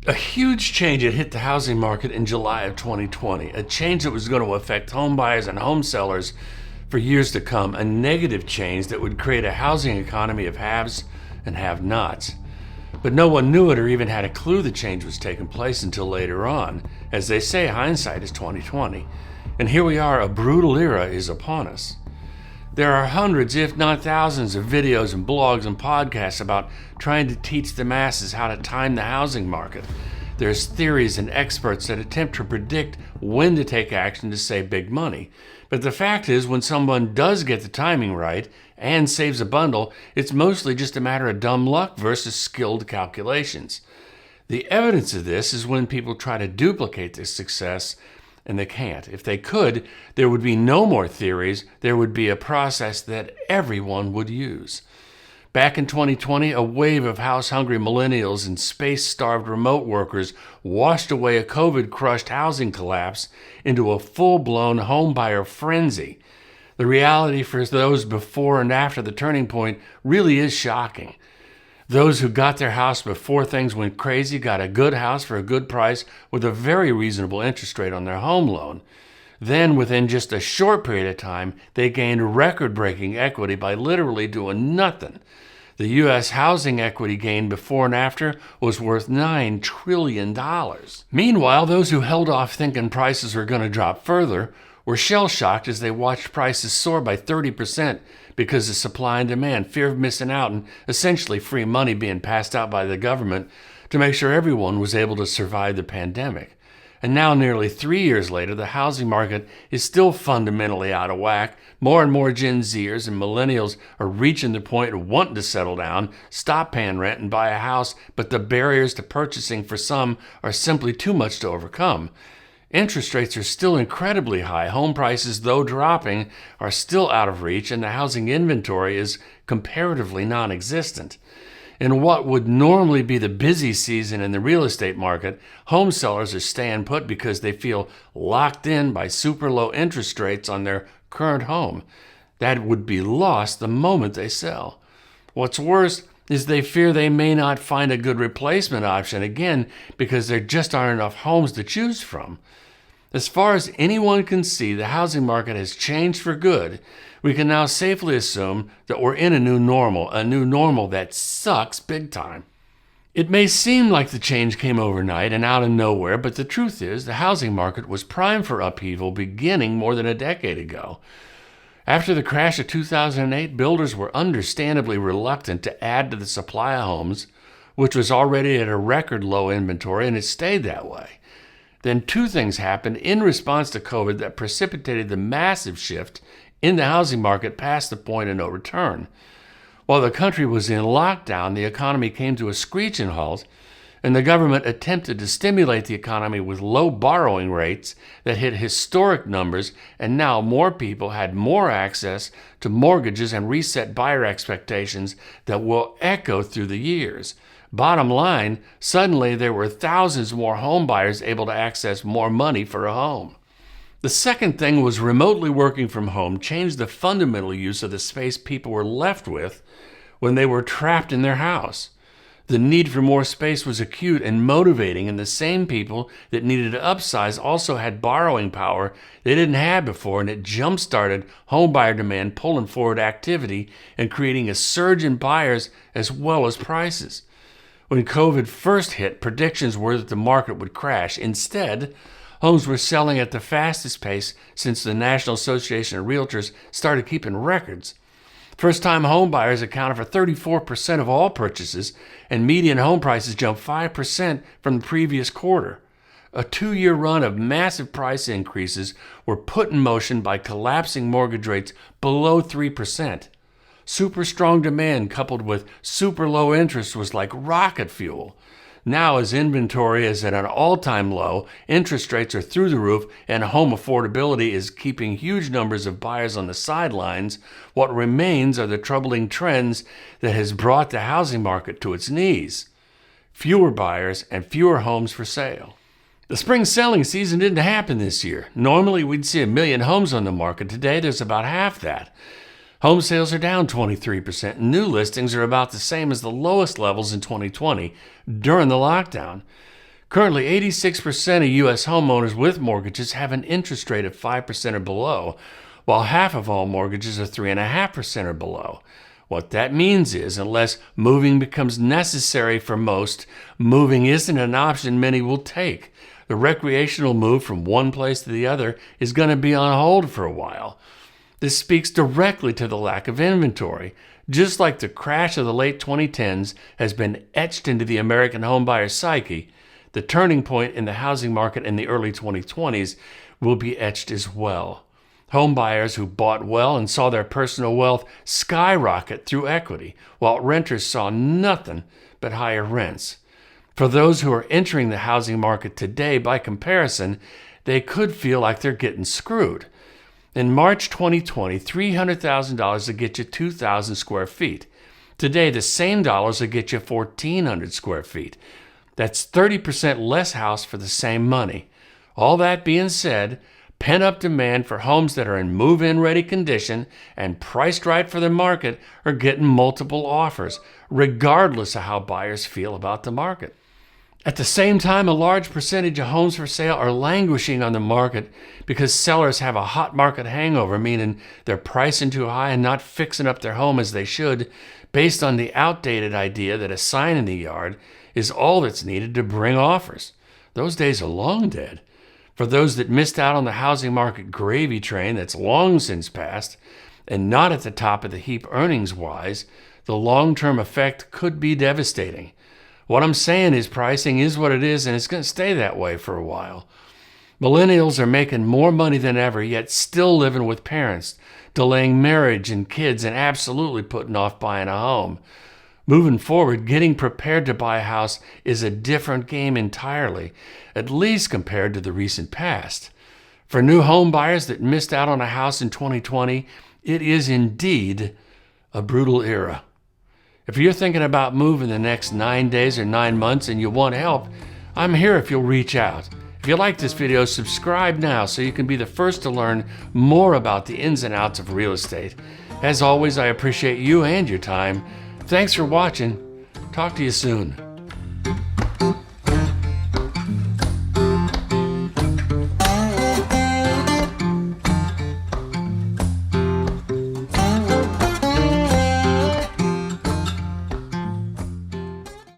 A huge change had hit the housing market in July of 2020, a change that was going to affect home buyers and home sellers for years to come, a negative change that would create a housing economy of haves and have-nots. But no one knew it or even had a clue the change was taking place until later on. As they say, hindsight is 2020. And here we are, a brutal era is upon us. There are hundreds, if not thousands, of videos and blogs and podcasts about trying to teach the masses how to time the housing market. There's theories and experts that attempt to predict when to take action to save big money. But the fact is, when someone does get the timing right and saves a bundle, it's mostly just a matter of dumb luck versus skilled calculations. The evidence of this is when people try to duplicate this success, and they can't. If they could, there would be no more theories. There would be a process that everyone would use. Back in 2020, a wave of house-hungry millennials and space-starved remote workers washed away a COVID-crushed housing collapse into a full-blown homebuyer frenzy. The reality for those before and after the turning point really is shocking. Those who got their house before things went crazy got a good house for a good price with a very reasonable interest rate on their home loan. Then, within just a short period of time, they gained record-breaking equity by literally doing nothing. The U.S. housing equity gain before and after was worth $9 trillion. Meanwhile, those who held off thinking prices were going to drop further were shell-shocked as they watched prices soar by 30% because of supply and demand, fear of missing out, and essentially free money being passed out by the government to make sure everyone was able to survive the pandemic. And now, nearly 3 years later, the housing market is still fundamentally out of whack. More and more Gen Zers and millennials are reaching the point of wanting to settle down, stop paying rent, and buy a house, but the barriers to purchasing for some are simply too much to overcome. Interest rates are still incredibly high. Home prices, though dropping, are still out of reach, and the housing inventory is comparatively non-existent. In what would normally be the busy season in the real estate market, home sellers are staying put because they feel locked in by super low interest rates on their current home. That would be lost the moment they sell. What's worse is they fear they may not find a good replacement option again because there just aren't enough homes to choose from. As far as anyone can see, the housing market has changed for good. We can now safely assume that we're in a new normal that sucks big time. It may seem like the change came overnight and out of nowhere, but the truth is the housing market was primed for upheaval beginning more than a decade ago. After the crash of 2008, builders were understandably reluctant to add to the supply of homes, which was already at a record low inventory, and it stayed that way. Then two things happened in response to COVID that precipitated the massive shift in the housing market past the point of no return. While the country was in lockdown, the economy came to a screeching halt, and the government attempted to stimulate the economy with low borrowing rates that hit historic numbers, and now more people had more access to mortgages and reset buyer expectations that will echo through the years. Bottom line, suddenly there were thousands more home buyers able to access more money for a home. The second thing was remotely working from home changed the fundamental use of the space people were left with when they were trapped in their house. The need for more space was acute and motivating, and the same people that needed to upsize also had borrowing power they didn't have before, and it jump-started homebuyer demand, pulling forward activity and creating a surge in buyers as well as prices. When COVID first hit, predictions were that the market would crash. Instead, homes were selling at the fastest pace since the National Association of Realtors started keeping records. First-time home buyers accounted for 34% of all purchases, and median home prices jumped 5% from the previous quarter. A 2-year run of massive price increases were put in motion by collapsing mortgage rates below 3%. Super strong demand coupled with super low interest was like rocket fuel. Now, as inventory is at an all-time low, interest rates are through the roof, and home affordability is keeping huge numbers of buyers on the sidelines, what remains are the troubling trends that has brought the housing market to its knees. Fewer buyers and fewer homes for sale. The spring selling season didn't happen this year. Normally, we'd see 1 million homes on the market. Today, there's about half that. Home sales are down 23%, and new listings are about the same as the lowest levels in 2020 during the lockdown. Currently, 86% of U.S. homeowners with mortgages have an interest rate of 5% or below, while half of all mortgages are 3.5% or below. What that means is, unless moving becomes necessary for most, moving isn't an option many will take. The recreational move from one place to the other is going to be on hold for a while. This speaks directly to the lack of inventory. Just like the crash of the late 2010s has been etched into the American homebuyer psyche, the turning point in the housing market in the early 2020s will be etched as well. Home buyers who bought well and saw their personal wealth skyrocket through equity, while renters saw nothing but higher rents. For those who are entering the housing market today, by comparison, they could feel like they're getting screwed. In March 2020, $300,000 would get you 2,000 square feet. Today, the same dollars will get you 1,400 square feet. That's 30% less house for the same money. All that being said, pent-up demand for homes that are in move-in ready condition and priced right for the market are getting multiple offers, regardless of how buyers feel about the market. At the same time, a large percentage of homes for sale are languishing on the market because sellers have a hot market hangover, meaning they're pricing too high and not fixing up their home as they should, based on the outdated idea that a sign in the yard is all that's needed to bring offers. Those days are long dead. For those that missed out on the housing market gravy train that's long since passed, and not at the top of the heap earnings-wise, the long-term effect could be devastating. What I'm saying is pricing is what it is, and it's going to stay that way for a while. Millennials are making more money than ever, yet still living with parents, delaying marriage and kids, and absolutely putting off buying a home. Moving forward, getting prepared to buy a house is a different game entirely, at least compared to the recent past. For new home buyers that missed out on a house in 2020, it is indeed a brutal era. If you're thinking about moving the next 9 days or 9 months and you want help, I'm here if you'll reach out. If you like this video, subscribe now so you can be the first to learn more about the ins and outs of real estate. As always, I appreciate you and your time. Thanks for watching. Talk to you soon.